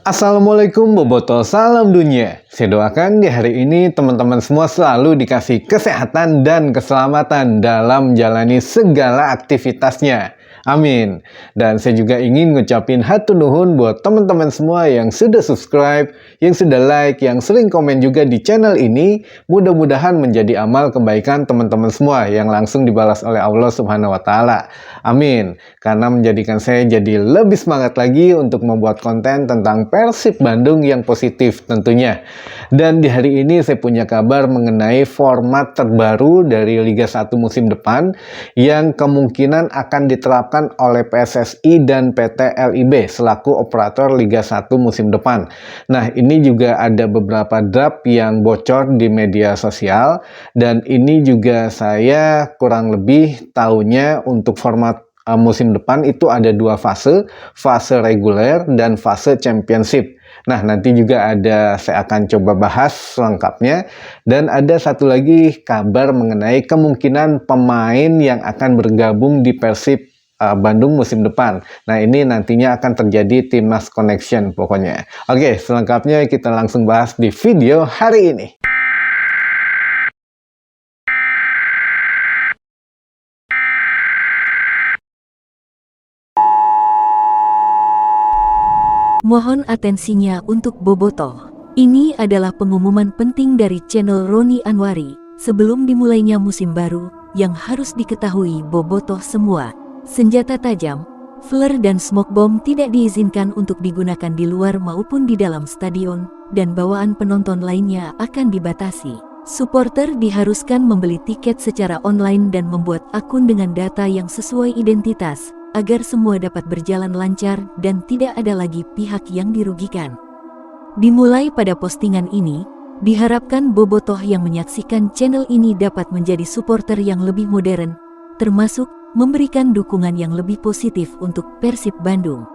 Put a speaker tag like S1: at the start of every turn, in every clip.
S1: Assalamualaikum Boboto, salam dunia. Saya doakan di hari ini teman-teman semua selalu dikasih kesehatan dan keselamatan dalam menjalani segala aktivitasnya. Amin. Dan saya juga ingin ngucapin hatur nuhun buat teman-teman semua yang sudah subscribe, yang sudah like, yang sering komen juga di channel ini. Mudah-mudahan menjadi amal kebaikan teman-teman semua yang langsung dibalas oleh Allah Subhanahu wa Ta'ala. Amin. Karena menjadikan saya jadi lebih semangat lagi untuk membuat konten tentang Persib Bandung yang positif tentunya. Dan di hari ini saya punya kabar mengenai format terbaru dari Liga 1 musim depan yang kemungkinan akan diterapkan oleh PSSI dan PT LIB selaku operator Liga 1 musim depan. Nah, ini juga ada beberapa draft yang bocor di media sosial dan ini juga saya kurang lebih tahunya untuk format musim depan itu ada dua fase reguler dan fase championship. Nah, nanti juga saya akan coba bahas selengkapnya. Dan ada satu lagi kabar mengenai kemungkinan pemain yang akan bergabung di Persib Bandung musim depan. Nah, ini nantinya akan terjadi Timnas Connection pokoknya. Oke, selengkapnya kita langsung bahas di video hari ini.
S2: Mohon atensinya untuk Bobotoh. Ini adalah pengumuman penting dari channel Roni Anwari sebelum dimulainya musim baru yang harus diketahui Bobotoh semua. Senjata tajam, flare dan smoke bomb tidak diizinkan untuk digunakan di luar maupun di dalam stadion dan bawaan penonton lainnya akan dibatasi. Supporter diharuskan membeli tiket secara online dan membuat akun dengan data yang sesuai identitas agar semua dapat berjalan lancar dan tidak ada lagi pihak yang dirugikan. Dimulai pada postingan ini, diharapkan Bobotoh yang menyaksikan channel ini dapat menjadi supporter yang lebih modern, termasuk memberikan dukungan yang lebih positif untuk Persib Bandung.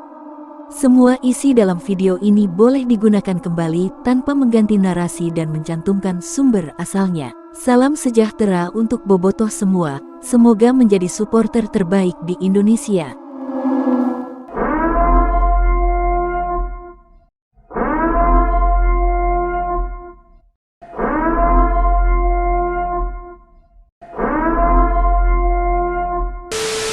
S2: Semua isi dalam video ini boleh digunakan kembali tanpa mengganti narasi dan mencantumkan sumber asalnya. Salam sejahtera untuk Bobotoh semua, semoga menjadi supporter terbaik di Indonesia.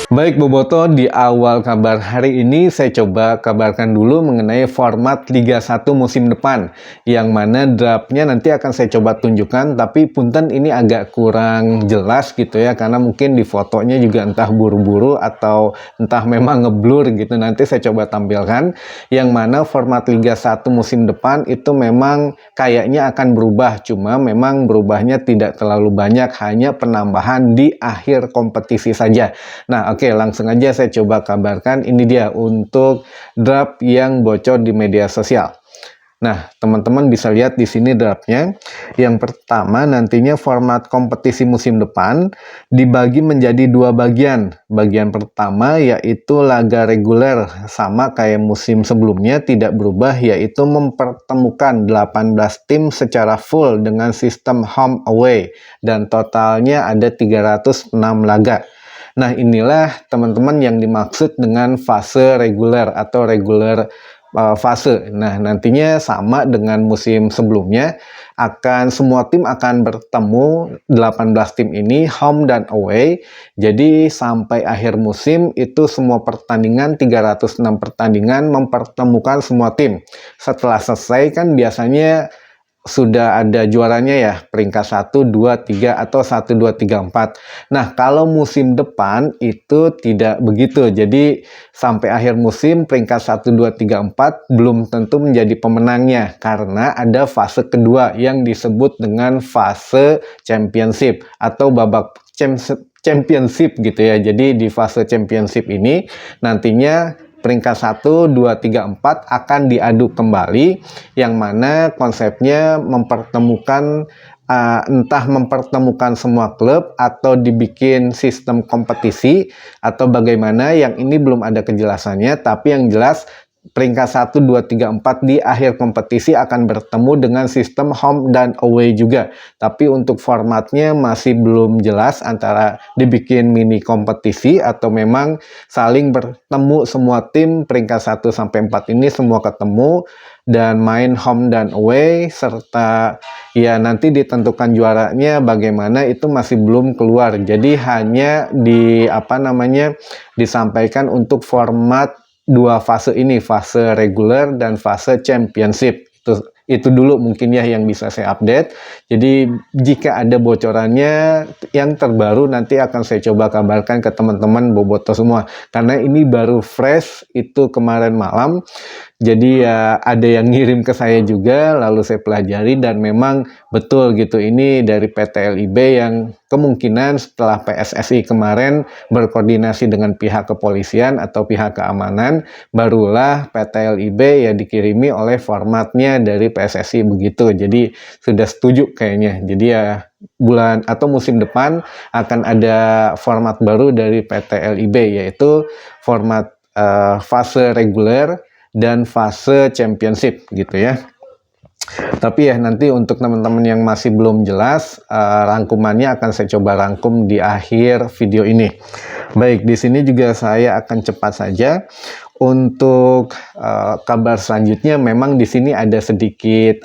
S1: Baik Boboto, di awal kabar hari ini saya coba kabarkan dulu mengenai format Liga 1 musim depan, yang mana draftnya nanti akan saya coba tunjukkan, tapi punten ini agak kurang jelas gitu ya, karena mungkin di fotonya juga entah buru-buru atau entah memang ngeblur gitu. Nanti saya coba tampilkan, yang mana format Liga 1 musim depan itu memang kayaknya akan berubah, cuma memang berubahnya tidak terlalu banyak, hanya penambahan di akhir kompetisi saja. Nah, oke, langsung aja saya coba kabarkan. Ini dia untuk draft yang bocor di media sosial. Nah, teman-teman bisa lihat di sini draftnya. Yang pertama, nantinya format kompetisi musim depan dibagi menjadi dua bagian. Bagian pertama yaitu laga reguler, sama kayak musim sebelumnya, tidak berubah, yaitu mempertemukan 18 tim secara full dengan sistem home away. Dan totalnya ada 306 laga. Nah, inilah teman-teman yang dimaksud dengan fase reguler atau reguler fase. Nah, nantinya sama dengan musim sebelumnya, semua tim akan bertemu 18 tim ini home dan away. Jadi sampai akhir musim itu semua pertandingan, 306 pertandingan mempertemukan semua tim. Setelah selesai kan biasanya sudah ada juaranya ya, peringkat 1, 2, 3 atau 1, 2, 3, 4. Nah, kalau musim depan itu tidak begitu. Jadi sampai akhir musim peringkat 1, 2, 3, 4 belum tentu menjadi pemenangnya karena ada fase kedua yang disebut dengan fase championship atau babak championship gitu ya. Jadi di fase championship ini nantinya peringkat 1, 2, 3, 4 akan diadu kembali, yang mana konsepnya mempertemukan entah mempertemukan semua klub atau dibikin sistem kompetisi atau bagaimana, yang ini belum ada kejelasannya, tapi yang jelas peringkat 1, 2, 3, 4 di akhir kompetisi akan bertemu dengan sistem home dan away juga. Tapi untuk formatnya masih belum jelas antara dibikin mini kompetisi atau memang saling bertemu semua tim peringkat 1 sampai 4 ini semua ketemu dan main home dan away, serta ya nanti ditentukan juaranya bagaimana itu masih belum keluar. Jadi hanya disampaikan untuk format dua fase ini, fase reguler dan fase championship. Itu dulu mungkin ya yang bisa saya update. Jadi jika ada bocorannya yang terbaru nanti akan saya coba kabarkan ke teman-teman boboto semua. Karena ini baru fresh itu kemarin malam. Jadi ya ada yang ngirim ke saya juga, lalu saya pelajari dan memang betul gitu, ini dari PT LIB yang kemungkinan setelah PSSI kemarin berkoordinasi dengan pihak kepolisian atau pihak keamanan, barulah PT LIB ya dikirimi oleh formatnya dari PSSI begitu. Jadi sudah setuju kayaknya. Jadi ya bulan atau musim depan akan ada format baru dari PT LIB, yaitu format fase reguler dan fase championship gitu ya. Tapi ya nanti untuk teman-teman yang masih belum jelas, rangkumannya akan saya coba rangkum di akhir video ini. Baik, di sini juga saya akan cepat saja. Untuk kabar selanjutnya, memang di sini ada sedikit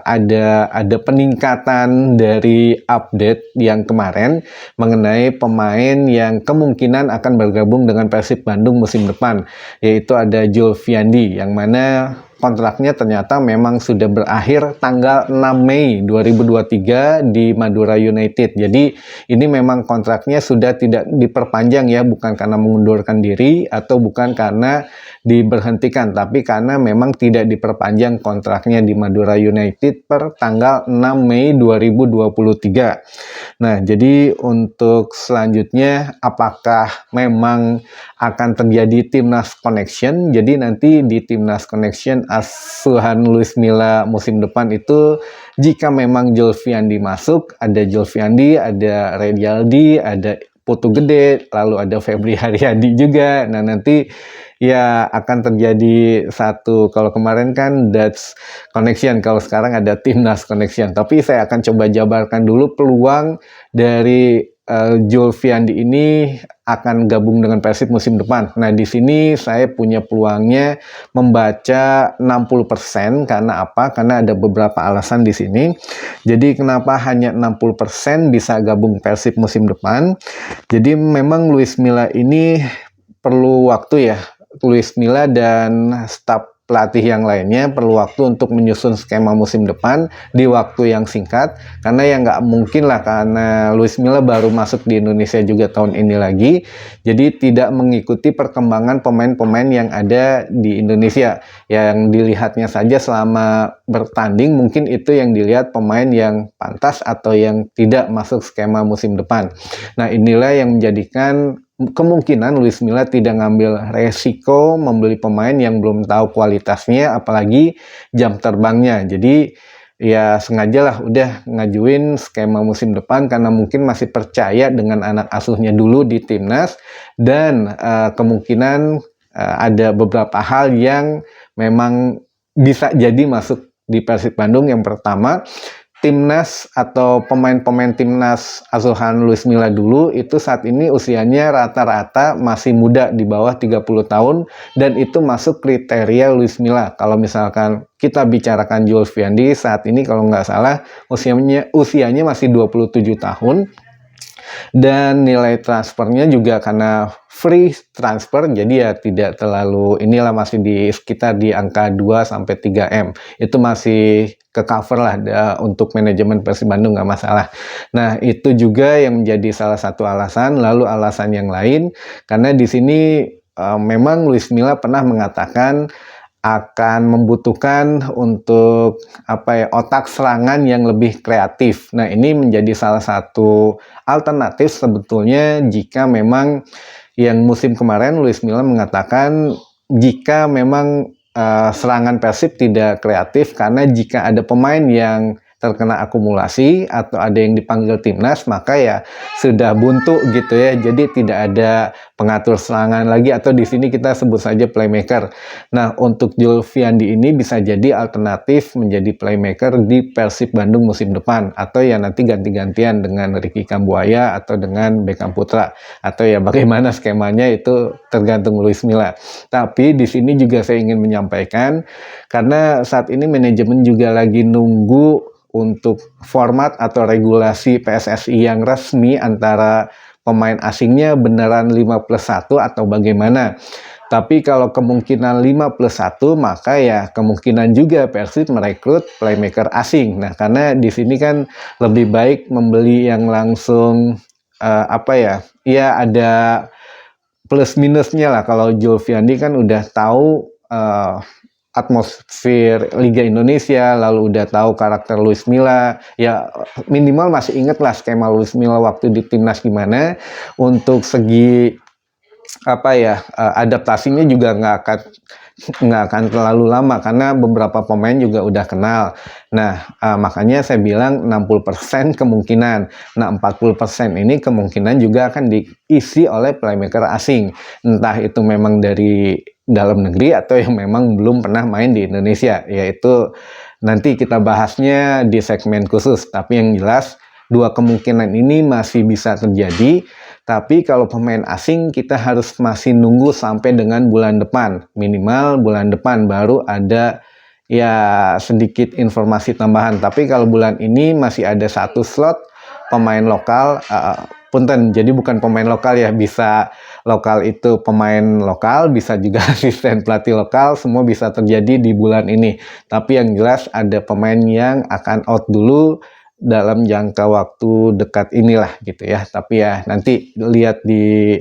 S1: ada peningkatan dari update yang kemarin mengenai pemain yang kemungkinan akan bergabung dengan Persib Bandung musim depan, yaitu ada Julfiandi yang mana kontraknya ternyata memang sudah berakhir tanggal 6 Mei 2023 di Madura United. Jadi ini memang kontraknya sudah tidak diperpanjang ya, bukan karena mengundurkan diri atau bukan karena diberhentikan, tapi karena memang tidak diperpanjang kontraknya di Madura United per tanggal 6 Mei 2023. Nah, jadi untuk selanjutnya apakah memang akan terjadi Timnas Connection? Jadi nanti di Timnas Connection asuhan Luis Milla musim depan itu, jika memang Julfiandi masuk, ada Julfiandi, ada Redialdi, ada Putu Gede, lalu ada Febri Haryadi juga. Nah nanti ya akan terjadi satu, kalau kemarin kan Dutch Connection, kalau sekarang ada Timnas Connection. Tapi saya akan coba jabarkan dulu peluang dari Julfiandi ini akan gabung dengan Persib musim depan. Nah, di sini saya punya peluangnya membaca 60%. Karena apa? Karena ada beberapa alasan di sini. Jadi kenapa hanya 60% bisa gabung Persib musim depan? Jadi memang Luis Milla ini perlu waktu ya. Luis Milla dan staf pelatih yang lainnya perlu waktu untuk menyusun skema musim depan di waktu yang singkat, karena ya nggak mungkin lah, karena Luis Milla baru masuk di Indonesia juga tahun ini lagi, jadi tidak mengikuti perkembangan pemain-pemain yang ada di Indonesia. Yang dilihatnya saja selama bertanding, mungkin itu yang dilihat pemain yang pantas atau yang tidak masuk skema musim depan. Nah, inilah yang menjadikan kemungkinan Luis Milla tidak ngambil resiko membeli pemain yang belum tahu kualitasnya, apalagi jam terbangnya. Jadi ya sengajalah udah ngajuin skema musim depan karena mungkin masih percaya dengan anak asuhnya dulu di timnas, dan kemungkinan ada beberapa hal yang memang bisa jadi masuk di Persib Bandung. Yang pertama, timnas atau pemain-pemain timnas asuhan Luis Milla dulu itu saat ini usianya rata-rata masih muda, di bawah 30 tahun, dan itu masuk kriteria Luis Milla. Kalau misalkan kita bicarakan Julfiandi saat ini kalau nggak salah usianya masih 27 tahun, dan nilai transfernya juga karena free transfer, jadi ya tidak terlalu inilah, masih di sekitar di angka 2-3 M. Itu masih ke cover lah untuk manajemen Persib Bandung, nggak masalah. Nah, itu juga yang menjadi salah satu alasan. Lalu alasan yang lain, karena di sini memang Luis Milla pernah mengatakan akan membutuhkan untuk otak serangan yang lebih kreatif. Nah, ini menjadi salah satu alternatif sebetulnya jika memang yang musim kemarin Luis Milla mengatakan jika memang serangan Persib tidak kreatif, karena jika ada pemain yang terkena akumulasi atau ada yang dipanggil timnas, maka ya sudah buntu gitu ya. Jadi tidak ada pengatur serangan lagi, atau di sini kita sebut saja playmaker. Nah, untuk Julfiandi ini bisa jadi alternatif menjadi playmaker di Persib Bandung musim depan, atau ya nanti ganti-gantian dengan Ricky Kambuaya atau dengan Beckham Putra, atau ya bagaimana skemanya itu tergantung Luis Milla. Tapi di sini juga saya ingin menyampaikan, karena saat ini manajemen juga lagi nunggu untuk format atau regulasi PSSI yang resmi antara pemain asingnya beneran 5+1 atau bagaimana. Tapi kalau kemungkinan 5+1, maka ya kemungkinan juga Persib merekrut playmaker asing. Nah, karena di sini kan lebih baik membeli yang langsung ya ada plus minusnya lah. Kalau Julfiandi kan udah tahu atmosfer Liga Indonesia, lalu udah tahu karakter Luis Milla, ya minimal masih inget lah skema Luis Milla waktu di timnas gimana. Untuk segi adaptasinya juga nggak akan terlalu lama, karena beberapa pemain juga udah kenal. Nah, makanya saya bilang 60% kemungkinan. Nah, 40% ini kemungkinan juga akan diisi oleh playmaker asing. Entah itu memang dari dalam negeri atau yang memang belum pernah main di Indonesia. Yaitu nanti kita bahasnya di segmen khusus. Tapi yang jelas, dua kemungkinan ini masih bisa terjadi. Tapi kalau pemain asing kita harus masih nunggu sampai dengan bulan depan. Minimal bulan depan baru ada ya sedikit informasi tambahan. Tapi kalau bulan ini masih ada 1 slot pemain lokal. Punten, jadi bukan pemain lokal ya, bisa lokal itu pemain lokal, bisa juga asisten pelatih lokal, semua bisa terjadi di bulan ini. Tapi yang jelas ada pemain yang akan out dulu dalam jangka waktu dekat inilah gitu ya. Tapi ya nanti lihat di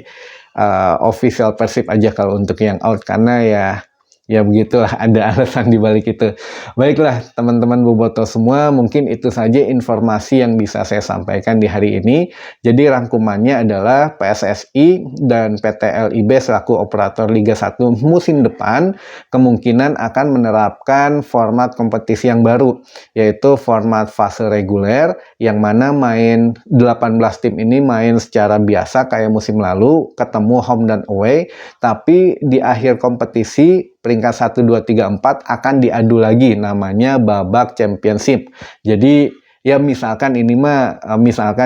S1: official Persib aja kalau untuk yang out, karena ya begitulah, ada alasan di balik itu. Baiklah teman-teman boboto semua, mungkin itu saja informasi yang bisa saya sampaikan di hari ini. Jadi rangkumannya adalah PSSI dan PT LIB selaku operator Liga 1 musim depan kemungkinan akan menerapkan format kompetisi yang baru, yaitu format fase reguler, yang mana main 18 tim ini main secara biasa kayak musim lalu, ketemu home dan away, tapi di akhir kompetisi peringkat 1, 2, 3, 4 akan diadu lagi, namanya babak championship. Jadi ya misalkan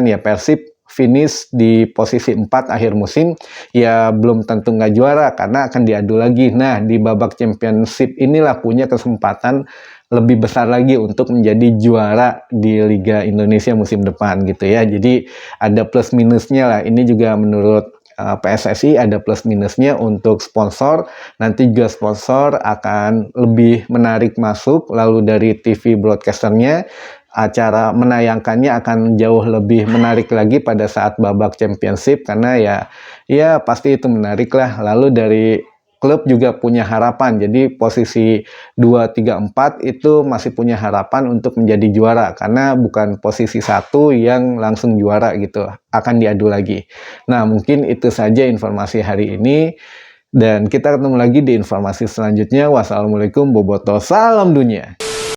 S1: ya Persib finish di posisi 4 akhir musim, ya belum tentu nggak juara karena akan diadu lagi. Nah, di babak championship inilah punya kesempatan lebih besar lagi untuk menjadi juara di Liga Indonesia musim depan gitu ya. Jadi ada plus minusnya lah. Ini juga menurut PSSI ada plus minusnya untuk sponsor. Nanti juga sponsor akan lebih menarik masuk, lalu dari TV broadcasternya acara menayangkannya akan jauh lebih menarik lagi pada saat babak championship, karena ya pasti itu menarik lah. Lalu dari klub juga punya harapan, jadi posisi 2, 3, 4 itu masih punya harapan untuk menjadi juara, karena bukan posisi 1 yang langsung juara gitu, akan diadu lagi. Nah, mungkin itu saja informasi hari ini, dan kita ketemu lagi di informasi selanjutnya. Wassalamualaikum bobotoh, salam dunia.